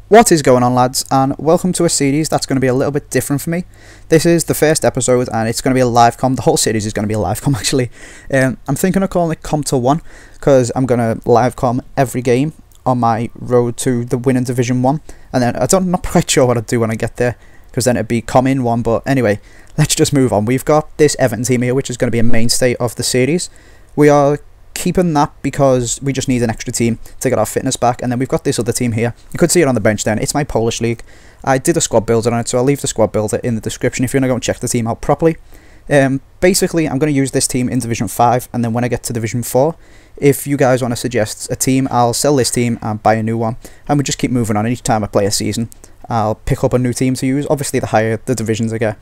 What is going on, lads, and welcome to a series that's going to be a little bit different for me. This is the first episode and it's going to be a live com. The whole series is going to be a live com actually. I'm thinking of calling it Com to 1 because I'm going to live com every game on my road to the winning Division 1, and then I'm not quite sure what I'd do when I get there because then it'd be Com in 1, but anyway, let's just move on. We've got this Everton team here which is going to be a mainstay of the series. We are keeping that because we just need an extra team to get our fitness back, and then we've got this other team here. You could see it on the bench then. It's my Polish league. I did a squad builder on it, so I'll leave the squad builder in the description if you want to go and check the team out properly. Basically, I'm going to use this team in Division 5, and then when I get to Division 4, if you guys want to suggest a team, I'll sell this team and buy a new one, and we just keep moving on. Each time I play a season, I'll pick up a new team to use. Obviously, the higher the divisions I get,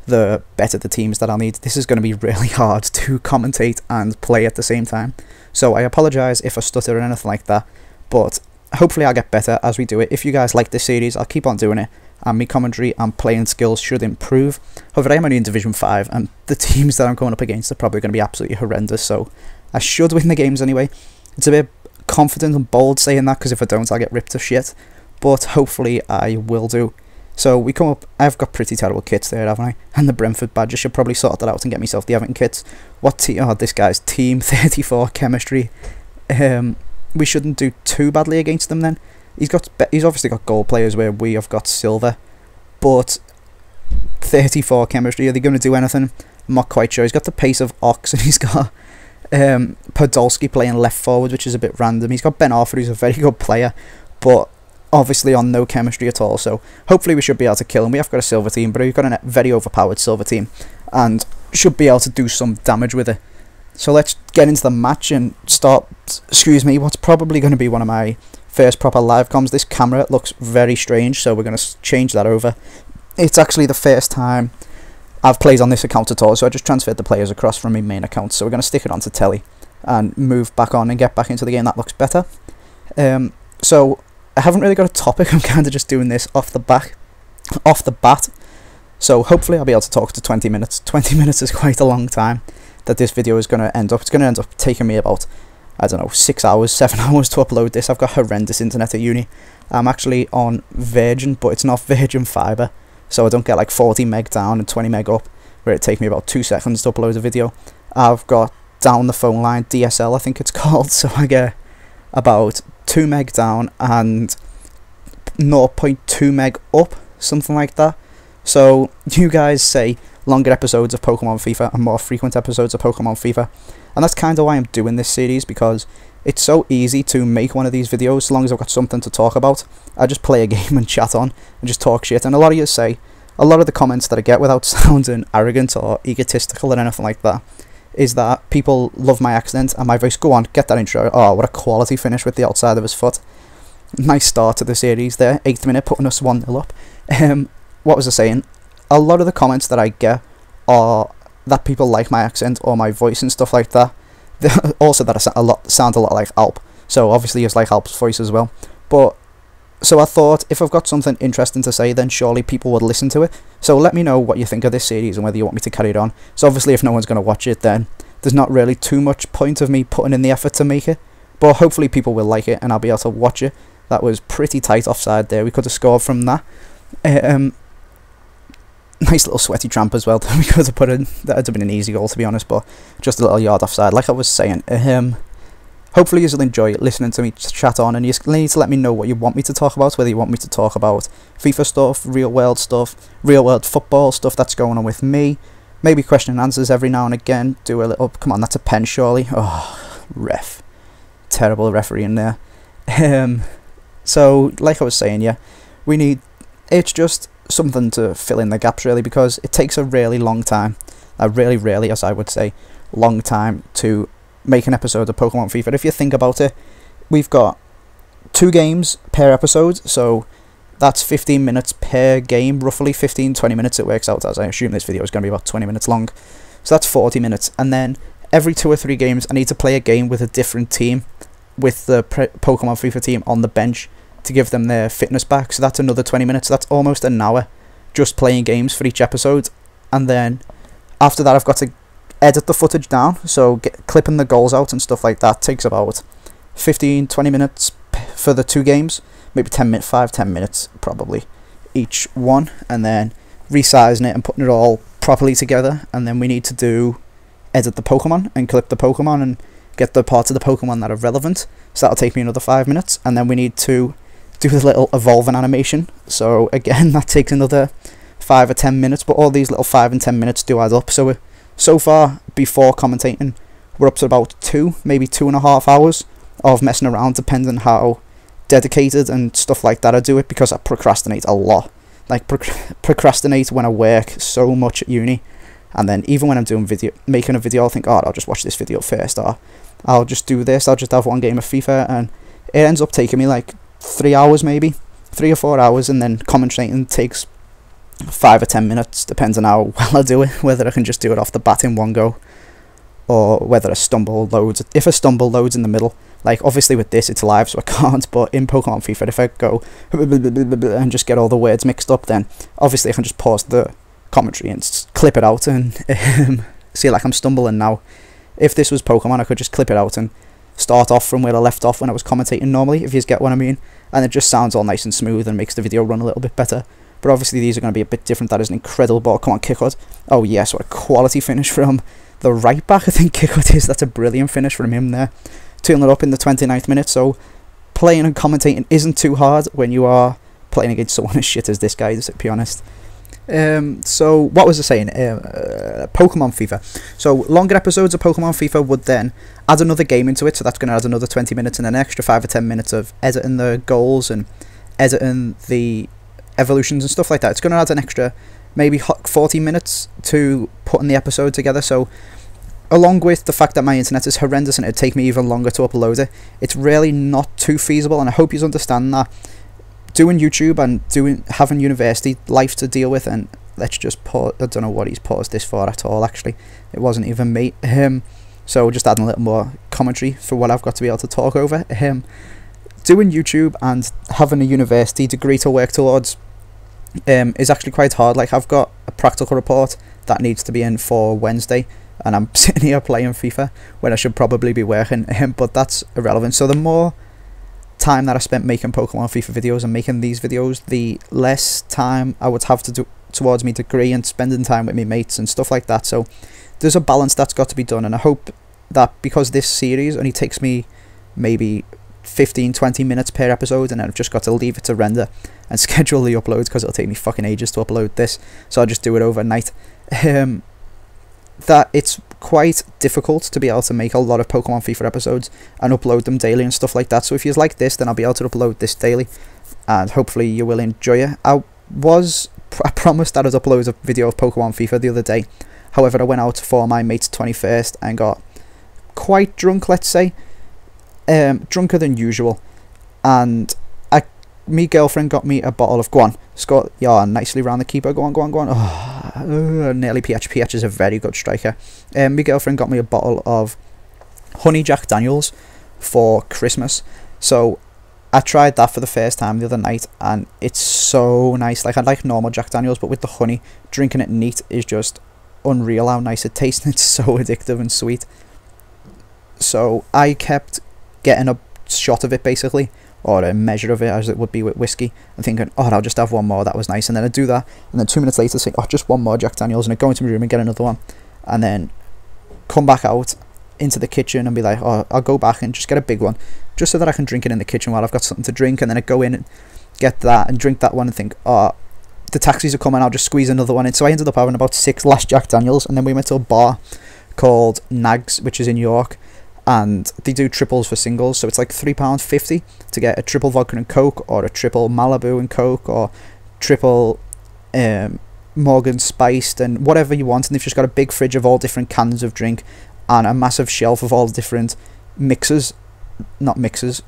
the better the teams that I'll need. This is going to be really hard to commentate and play at the same time, so I apologise if I stutter or anything like that, but hopefully I'll get better as we do it. If you guys like this series, I'll keep on doing it, and my commentary and playing skills should improve. However, I am only in Division 5, and the teams that I'm going up against are probably going to be absolutely horrendous, so I should win the games anyway. It's a bit confident and bold saying that, because if I don't, I'll get ripped to shit, but hopefully I will do. So we come up, I've got pretty terrible kits there, haven't I? And the Brentford badge, I should probably sort that out and get myself the Everton kits. What team? Oh, this guy's team 34 chemistry. We shouldn't do too badly against them then. He's obviously got gold players where we have got silver, but 34 chemistry, are they going to do anything? I'm not quite sure. He's got the pace of Ox, and he's got Podolski playing left forward, which is a bit random. He's got Ben Arthur, who's a very good player, but obviously on no chemistry at all, so hopefully we should be able to kill him. We have got a silver team, but we've got a very overpowered silver team and should be able to do some damage with it. So let's get into the match and start, what's probably going to be one of my first proper live comms. This camera looks very strange, so we're going to change that over. It's actually the first time I've played on this account at all, so I just transferred the players across from my main account, so we're going to stick it onto telly and move back on and get back into the game. That looks better. So I haven't really got a topic. I'm kind of just doing this off the bat. So hopefully I'll be able to talk to 20 minutes. 20 minutes is quite a long time that this video is going to end up. It's going to end up taking me about, I don't know, 6 hours, 7 hours to upload this. I've got horrendous internet at uni. I'm actually on Virgin, but it's not Virgin Fibre, so I don't get like 40 meg down and 20 meg up, where it takes me about 2 seconds to upload a video. I've got down the phone line, DSL I think it's called, so I get about 2 meg down and 0.2 meg up, something like that. So you guys say longer episodes of Pokemon FIFA and more frequent episodes of Pokemon FIFA, and that's kind of why I'm doing this series, because it's so easy to make one of these videos as long as I've got something to talk about. I just play a game and chat on and just talk shit, and a lot of you say, a lot of the comments that I get, without sounding arrogant or egotistical or anything like that, is that people love my accent and my voice. Go on, get that intro. Oh, what a quality finish with the outside of his foot. Nice start to the series there. 8th minute, putting us 1-0 up. What was I saying? A lot of the comments that I get are that people like my accent or my voice and stuff like that. Also that I sound a lot like Alp. So obviously it's like Alp's voice as well. But so I thought, if I've got something interesting to say, then surely people would listen to it. So let me know what you think of this series and whether you want me to carry it on. So obviously if no one's going to watch it, then there's not really too much point of me putting in the effort to make it. But hopefully people will like it and I'll be able to watch it. That was pretty tight offside there. We could have scored from that. Nice little sweaty tramp as well. We could have put in. That would have been an easy goal, to be honest, but just a little yard offside, like I was saying. Hopefully you'll enjoy listening to me chat on, and you need to let me know what you want me to talk about, whether you want me to talk about FIFA stuff, real world football stuff that's going on with me, maybe question and answers every now and again, do a little, come on, that's a pen surely. Oh, ref. Terrible refereeing there. So, like I was saying, yeah, it's just something to fill in the gaps really, because it takes a really long time, really, as I would say, long time to make an episode of Pokemon FIFA. If you think about it, we've got 2 games per episode, so that's 15 minutes per game, roughly 15-20 minutes it works out as. I assume this video is going to be about 20 minutes long, so that's 40 minutes, and then every 2 or 3 games I need to play a game with a different team, with the Pokemon FIFA team on the bench to give them their fitness back, so that's another 20 minutes, so that's almost an hour just playing games for each episode. And then after that I've got to edit the footage down, so clipping the goals out and stuff like that takes about 15-20 minutes for the 2 games, maybe 5-10 minutes probably each one, and then resizing it and putting it all properly together. And then we need to edit the Pokemon and clip the Pokemon and get the parts of the Pokemon that are relevant, so that'll take me another 5 minutes. And then we need to do the little evolving animation, so again that takes another 5 or 10 minutes, but all these little 5 and 10 minutes do add up. So far, before commentating, we're up to about 2, maybe 2.5 hours of messing around, depending how dedicated and stuff like that I do it, because I procrastinate a lot. Like, procrastinate when I work so much at uni, and then even when I'm making a video, I'll think, oh, I'll just watch this video first, or I'll just do this, I'll just have one game of FIFA, and it ends up taking me like 3 hours, maybe 3 or 4 hours, and then commentating takes 5 or 10 minutes, depends on how well I do it, whether I can just do it off the bat in one go, or whether I stumble loads. If I stumble loads in the middle, like obviously with this it's live so I can't, but in Pokemon FIFA, if I go and just get all the words mixed up, then obviously I can just pause the commentary and clip it out and see like I'm stumbling now. If this was Pokemon, I could just clip it out and start off from where I left off when I was commentating normally, if you get what I mean, and it just sounds all nice and smooth and makes the video run a little bit better. But obviously these are going to be a bit different. That is an incredible ball. Come on, Kickwood. Oh yes, what a quality finish from the right back, I think Kickwood is. That's a brilliant finish from him there. 2-0 up in the 29th minute, so playing and commentating isn't too hard when you are playing against someone as shit as this guy, to be honest. So what was I saying? Pokemon FIFA. So longer episodes of Pokemon FIFA would then add another game into it, so that's going to add another 20 minutes and an extra 5 or 10 minutes of editing the goals and editing the evolutions and stuff like that. It's going to add an extra maybe 40 minutes to putting the episode together. So along with the fact that my internet is horrendous and it'd take me even longer to upload it, it's really not too feasible, and I hope you understand that. Doing YouTube and having university life to deal with, and let's just pause. I don't know what he's paused this for at all, actually. It wasn't even me. So just adding a little more commentary for what I've got to be able to talk over. Doing YouTube and having a university degree to work towards is actually quite hard. Like, I've got a practical report that needs to be in for Wednesday, and I'm sitting here playing FIFA when I should probably be working, but that's irrelevant. So the more time that I spent making Pokemon FIFA videos and making these videos, the less time I would have to do towards my degree and spending time with my mates and stuff like that. So there's a balance that's got to be done, and I hope that because this series only takes me maybe 15-20 minutes per episode, and then I've just got to leave it to render and schedule the uploads, because it'll take me fucking ages to upload this, so I'll just do it overnight. That it's quite difficult to be able to make a lot of Pokemon FIFA episodes and upload them daily and stuff like that. So if you like this, then I'll be able to upload this daily, and hopefully you will enjoy it. I promised that I'd upload a video of Pokemon FIFA the other day. However, I went out for my mate's 21st and got quite drunk, let's say, drunker than usual, and me girlfriend got me a bottle of Guan. Scott, yeah, nicely round the keeper. Go on. Oh, nearly PH. PH is a very good striker. My girlfriend got me a bottle of honey Jack Daniels for Christmas. So I tried that for the first time the other night, and it's so nice. Like, I like normal Jack Daniels, but with the honey, drinking it neat is just unreal how nice it tastes. It's so addictive and sweet. So I kept getting a shot of it, basically, or a measure of it, as it would be with whiskey, and thinking, oh, I'll just have one more, that was nice. And then I'd do that, and then 2 minutes later say, oh, just one more Jack Daniels, and I'd go into my room and get another one, and then come back out into the kitchen and be like, oh, I'll go back and just get a big one, just so that I can drink it in the kitchen while I've got something to drink. And then I'd go in and get that and drink that one and think, oh, the taxis are coming, I'll just squeeze another one in. So I ended up having about 6 last Jack Daniels, and then we went to a bar called Nags, which is in York, and they do triples for singles, so it's like £3.50 to get a triple vodka and Coke, or a triple Malibu and Coke, or triple Morgan spiced, and whatever you want. And they've just got a big fridge of all different cans of drink and a massive shelf of all different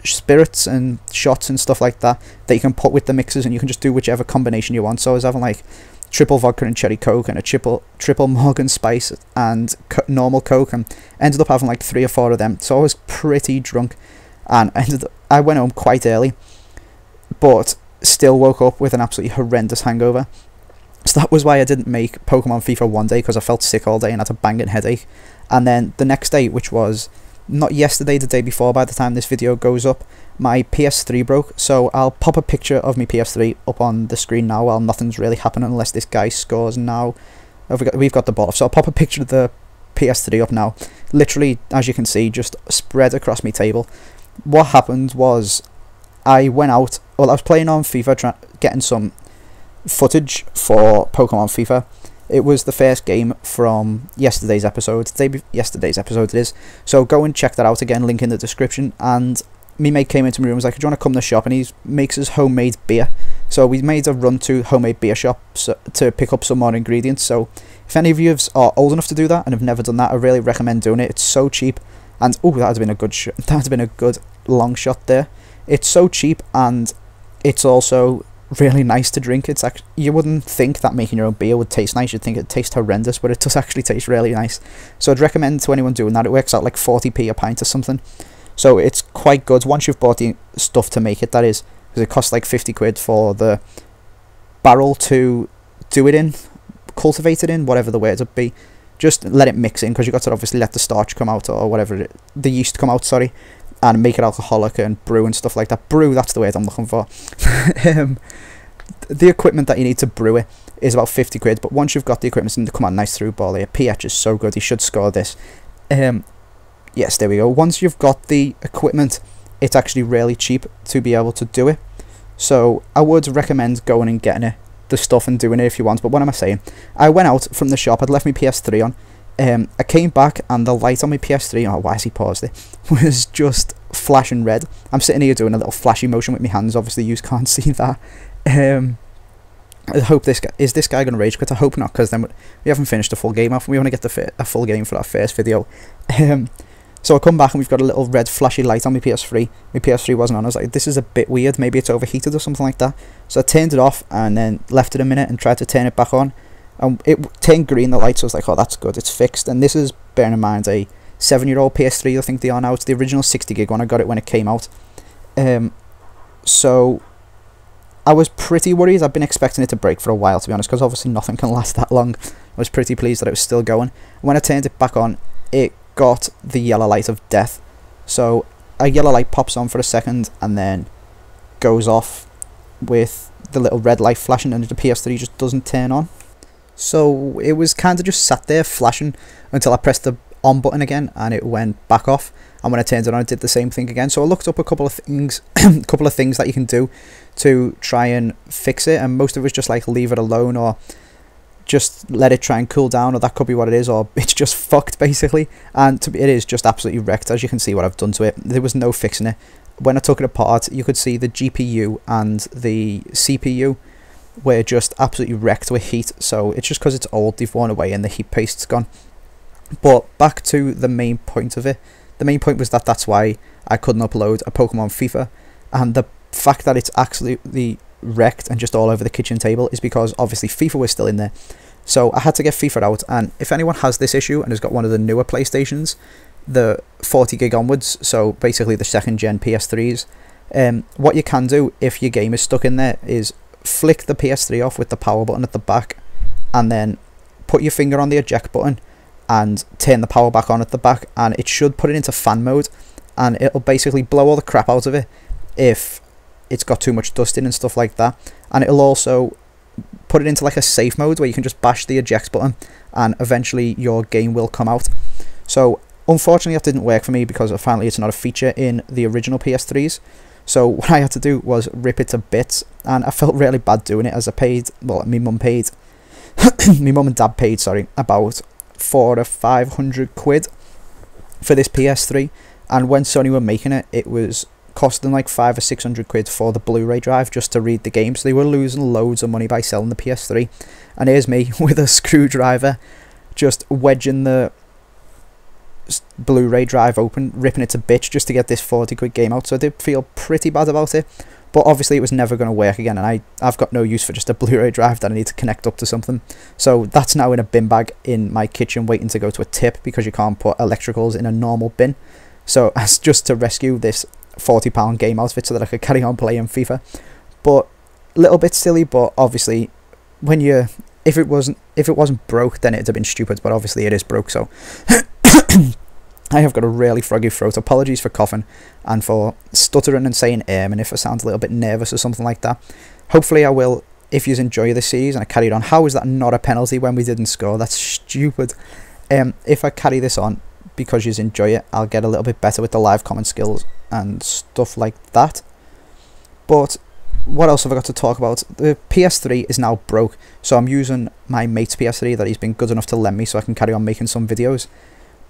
spirits and shots and stuff like that you can put with the mixers, and you can just do whichever combination you want. So I was having like triple vodka and cherry Coke, and a triple Morgan spice and normal Coke, and ended up having like 3 or 4 of them. So I was pretty drunk, and I went home quite early, but still woke up with an absolutely horrendous hangover. So that was why I didn't make Pokemon FIFA one day, because I felt sick all day and had a banging headache. And then the next day, which was not yesterday, the day before, by the time this video goes up, my PS3 broke. So I'll pop a picture of my PS3 up on the screen now while nothing's really happening unless this guy scores now. We've got the ball off, so I'll pop a picture of the PS3 up now. Literally, as you can see, just spread across my table. What happened was I went out, well, I was playing on FIFA, getting some footage for Pokemon FIFA. It was the first game from yesterday's episode. Yesterday's episode it is. So go and check that out again, link in the description. And me mate came into my room and was like, do you want to come to the shop? And he makes his homemade beer. So we made a run to homemade beer shops to pick up some more ingredients. So if any of you are old enough to do that and have never done that, I really recommend doing it. It's so cheap. And oh, that has been a good shot. That's been a good long shot there. It's so cheap, and it's also really nice to drink. It's actually, you wouldn't think that making your own beer would taste nice. You'd think it'd taste horrendous, but it does actually taste really nice. So I'd recommend to anyone doing that. It works out like 40p a pint or something. So it's quite good once you've bought the stuff to make it, that is, because it costs like 50 quid for the barrel to do it in, cultivate it in, whatever the word would be. Just let it mix in, because you've got to obviously let the starch come out, or whatever, the yeast come out, sorry, and make it alcoholic and brew and stuff like that. Brew, that's the word I'm looking for. The equipment that you need to brew it is about 50 quid, but once you've got the equipment, it's going to come out nice through ball here. pH is so good, you should score this. Yes, there we go. Once you've got the equipment, it's actually really cheap to be able to do it. So I would recommend going and getting the stuff and doing it if you want. But what am I saying? I went out from the shop, I'd left my PS3 on. I came back and the light on my PS3, oh, why has he paused it, was just flashing red. I'm sitting here doing a little flashy motion with my hands, obviously you can't see that. I hope this guy going to rage quit? I hope not, because then we haven't finished the full game off. We want to get a full game for our first video. So I come back and we've got a little red flashy light on my PS3. My PS3 wasn't on. I was like, this is a bit weird, maybe it's overheated or something like that. So I turned it off and then left it a minute and tried to turn it back on. And it turned green, the light, so I was like, oh, that's good, it's fixed. And this is, bearing in mind, a 7-year-old PS3, I think they are now. It's the original 60 gig one. I got it when it came out. So I was pretty worried. I've been expecting it to break for a while, to be honest, because obviously nothing can last that long. I was pretty pleased that it was still going. When I turned it back on, it got the yellow light of death. So a yellow light pops on for a second and then goes off with the little red light flashing, and the PS3 just doesn't turn on. So it was kind of just sat there flashing until I pressed the on button again and it went back off, and when I turned it on it did the same thing again. So I looked up a couple of things that you can do to try and fix it, and most of it was just like leave it alone, or just let it try and cool down, or that could be what it is, or it's just fucked basically. And it is just absolutely wrecked. As you can see what I've done to it, there was no fixing it. When I took it apart, you could see the GPU and the CPU were just absolutely wrecked with heat. So it's just because it's old, they've worn away and the heat paste's gone. But back to the main point of it. The main point was that that's why I couldn't upload a Pokemon FIFA, and the fact that it's absolutely wrecked and just all over the kitchen table is because obviously FIFA was still in there. So I had to get FIFA out, and if anyone has this issue and has got one of the newer PlayStations, the 40 gig onwards, so basically the second gen PS3s, what you can do if your game is stuck in there is flick the PS3 off with the power button at the back, and then put your finger on the eject button and turn the power back on at the back, and it should put it into fan mode, and it'll basically blow all the crap out of it if it's got too much dust in and stuff like that. And it'll also put it into like a safe mode where you can just bash the eject button and eventually your game will come out. So unfortunately that didn't work for me, because apparently it's not a feature in the original PS3s. So what I had to do was rip it to bits, and I felt really bad doing it, as I paid, well, my mum paid, my mum and dad paid, sorry, about 400 or 500 quid for this PS3, and when Sony were making it, it was costing like 500 or 600 quid for the Blu-ray drive just to read the game. So they were losing loads of money by selling the PS3, and here's me with a screwdriver just wedging the Blu-ray drive open, ripping it to bits just to get this 40 quid game out. So I did feel pretty bad about it, but obviously it was never going to work again, and I've got no use for just a Blu-ray drive that I need to connect up to something. So that's now in a bin bag in my kitchen waiting to go to a tip, because you can't put electricals in a normal bin. So that's just to rescue this £40 game out of it so that I could carry on playing FIFA. But a little bit silly, but obviously when you if it wasn't broke, then it'd have been stupid, but obviously it is broke. So I have got a really froggy throat. Apologies for coughing and for stuttering and saying and if I sound a little bit nervous or something like that. Hopefully I will, if you enjoy this series and I carried on. How is that not a penalty when we didn't score? That's stupid. If I carry this on because you enjoy it, I'll get a little bit better with the live comment skills and stuff like that. But what else have I got to talk about? The PS3 is now broke, so I'm using my mate's PS3 that he's been good enough to lend me so I can carry on making some videos.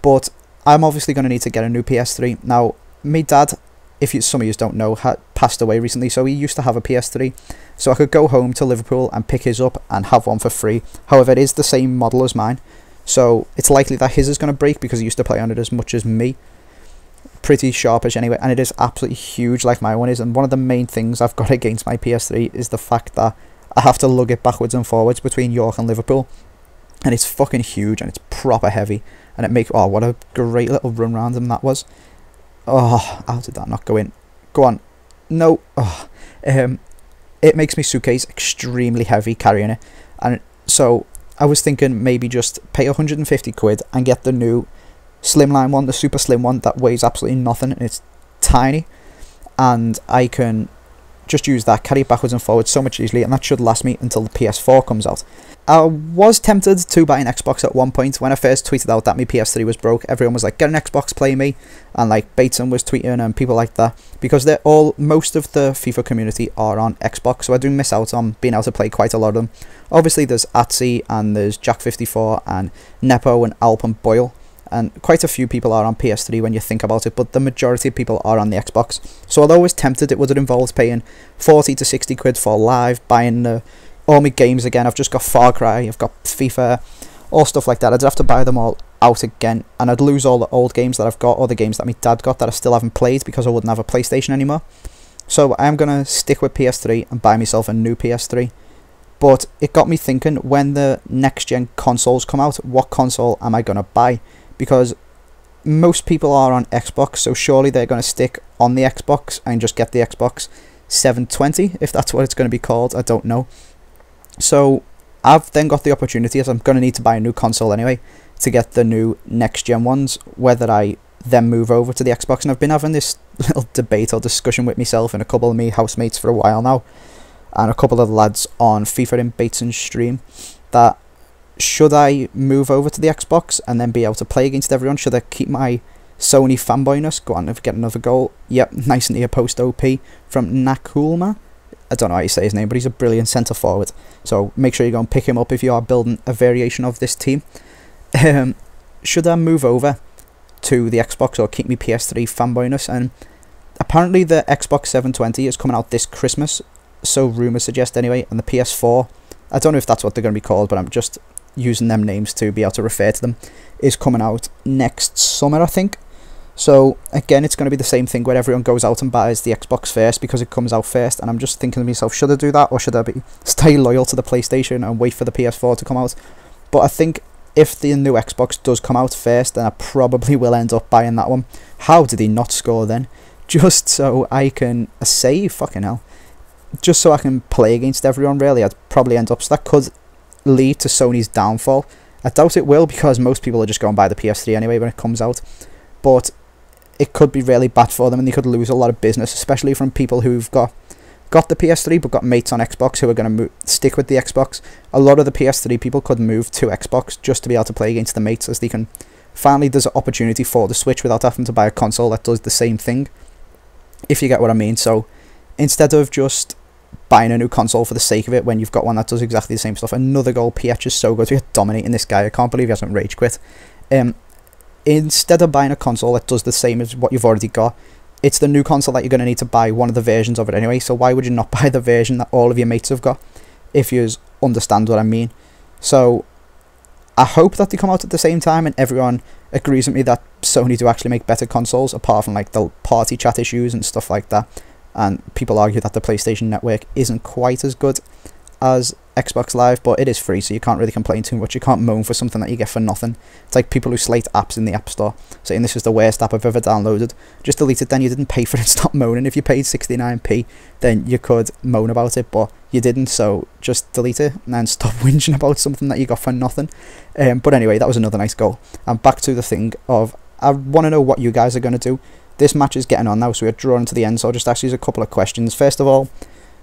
But I'm obviously going to need to get a new PS3. Now, my dad, if some of you don't know, had passed away recently, so he used to have a PS3. So I could go home to Liverpool and pick his up and have one for free. However, it is the same model as mine, so it's likely that his is going to break because he used to play on it as much as me. Pretty sharpish anyway, and it is absolutely huge like my one is. And one of the main things I've got against my PS3 is the fact that I have to lug it backwards and forwards between York and Liverpool, and it's fucking huge and it's proper heavy, and it makes, oh, what a great little run round him that was. Oh, how did that not go in? Go on. No. Oh. It makes my suitcase extremely heavy carrying it, and so I was thinking maybe just pay 150 quid and get the new slimline one, the super slim one that weighs absolutely nothing and it's tiny, and I can just use that, carry it backwards and forwards so much easily, and that should last me until the PS4 comes out. I was tempted to buy an Xbox at one point. When I first tweeted out that my PS3 was broke, everyone was like, get an Xbox, play me, and like Bateson was tweeting and people like that, because most of the FIFA community are on Xbox, so I do miss out on being able to play quite a lot of them. Obviously there's Atsy and there's Jack54 and Nepo and Alp and Boyle, and quite a few people are on PS3 when you think about it, but the majority of people are on the Xbox. So although I was tempted, it would have involved paying 40 to 60 quid for live, buying all my games again. I've just got Far Cry, I've got FIFA, all stuff like that. I'd have to buy them all out again, and I'd lose all the old games that I've got, or the games that my dad got that I still haven't played because I wouldn't have a PlayStation anymore. So I'm going to stick with PS3 and buy myself a new PS3. But it got me thinking, when the next gen consoles come out, what console am I going to buy? Because most people are on Xbox, so surely they're going to stick on the Xbox and just get the Xbox 720, if that's what it's going to be called. I don't know. So I've then got the opportunity, as I'm going to need to buy a new console anyway, to get the new next gen ones, whether I then move over to the Xbox. And I've been having this little debate or discussion with myself and a couple of me housemates for a while now, and a couple of the lads on FIFA in Bateson's stream, that should I move over to the Xbox and then be able to play against everyone? Should I keep my Sony fanboyness? Go on, if get another goal. Yep, nice and near post OP from Nakulma. I don't know how you say his name, but he's a brilliant centre forward. So make sure you go and pick him up if you are building a variation of this team. Should I move over to the Xbox or keep me PS3 fanboyness? And apparently the Xbox 720 is coming out this Christmas, so rumours suggest anyway, and the PS4, I don't know if that's what they're going to be called, but I'm just using them names to be able to refer to them, is coming out next summer, I think. So again, it's going to be the same thing where everyone goes out and buys the Xbox first because it comes out first, and I'm just thinking to myself, should I do that, or should I stay loyal to the PlayStation and wait for the PS4 to come out? But I think if the new Xbox does come out first, then I probably will end up buying that one. How did he not score then? Just so I can save, fucking hell. Just so I can play against everyone, really. I'd probably end up, so that could lead to Sony's downfall. I doubt it will, because most people are just going to buy the PS3 anyway when it comes out. But it could be really bad for them, and they could lose a lot of business, especially from people who've got the PS3 but got mates on Xbox who are going to stick with the Xbox. A lot of the PS3 people could move to Xbox just to be able to play against the mates, as they can finally, there's an opportunity for the Switch without having to buy a console that does the same thing, if you get what I mean. So instead of just buying a new console for the sake of it when you've got one that does exactly the same stuff. Another goal. PH is so good. We're dominating this guy. I can't believe he hasn't rage quit. Instead of buying a console that does the same as what you've already got, it's the new console that you're going to need to buy one of the versions of it anyway. So why would you not buy the version that all of your mates have got, if you understand what I mean? So I hope that they come out at the same time and everyone agrees with me that Sony do actually make better consoles, apart from like the party chat issues and stuff like that. And people argue that the PlayStation Network isn't quite as good as Xbox Live, but it is free, so you can't really complain too much. You can't moan for something that you get for nothing. It's like people who slate apps in the App Store, saying this is the worst app I've ever downloaded. Just delete it then. You didn't pay for it, stop moaning. If you paid 69p, then you could moan about it, but you didn't, so just delete it and then stop whinging about something that you got for nothing. But anyway, that was another nice goal. And back to the thing of, I want to know what you guys are going to do. This match is getting on now, so we're drawing to the end, so I'll just ask you a couple of questions. First of all,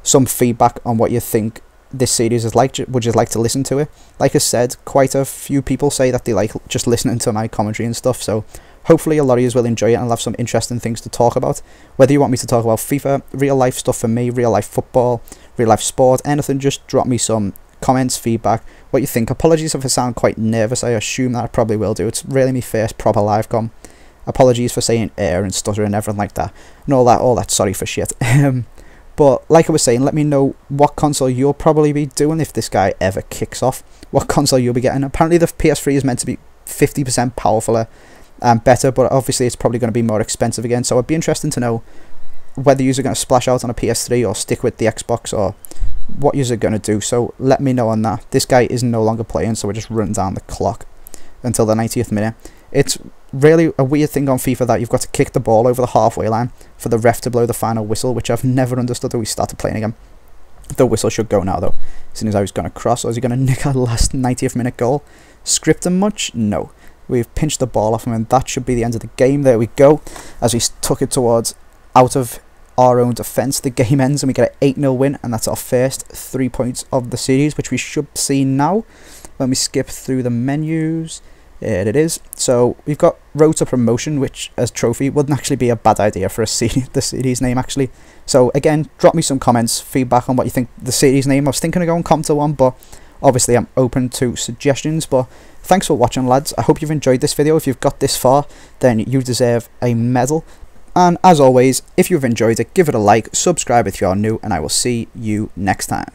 some feedback on what you think this series is like. Would you like to listen to it? Like I said, quite a few people say that they like just listening to my commentary and stuff, so hopefully a lot of you will enjoy it and I'll have some interesting things to talk about. Whether you want me to talk about FIFA, real life stuff for me, real life football, real life sport, anything, just drop me some comments, feedback, what you think. Apologies if I sound quite nervous, I assume that I probably will do. It's really my first proper live com. Apologies for saying air and stutter and everything like that, and all that sorry for shit. But like I was saying, let me know what console you'll probably be doing if this guy ever kicks off. What console you'll be getting. Apparently the PS3 is meant to be 50% powerfuler and better, but obviously it's probably going to be more expensive again, so it'd be interesting to know whether you're going to splash out on a PS3 or stick with the Xbox, or what you're going to do. So let me know on that. This guy is no longer playing, so we're just running down the clock until the 90th minute. It's really a weird thing on FIFA that you've got to kick the ball over the halfway line for the ref to blow the final whistle, which I've never understood till we started playing again. The whistle should go now though, as soon as I was going to cross. Or is he going to nick our last 90th minute goal? Script him much? No. We've pinched the ball off him and that should be the end of the game. There we go. As we took it towards out of our own defence, the game ends and we get an 8-0 win, and that's our first 3 points of the series, which we should see now when we skip through the menus. Here it is. So we've got Road to Promotion, which as trophy wouldn't actually be a bad idea for the series name actually. So again, drop me some comments, feedback on what you think the series name. I was thinking of going Comp to 1, but obviously I'm open to suggestions. But thanks for watching, lads. I hope you've enjoyed this video. If you've got this far, then you deserve a medal. And as always, if you've enjoyed it, give it a like, subscribe if you are new, and I will see you next time.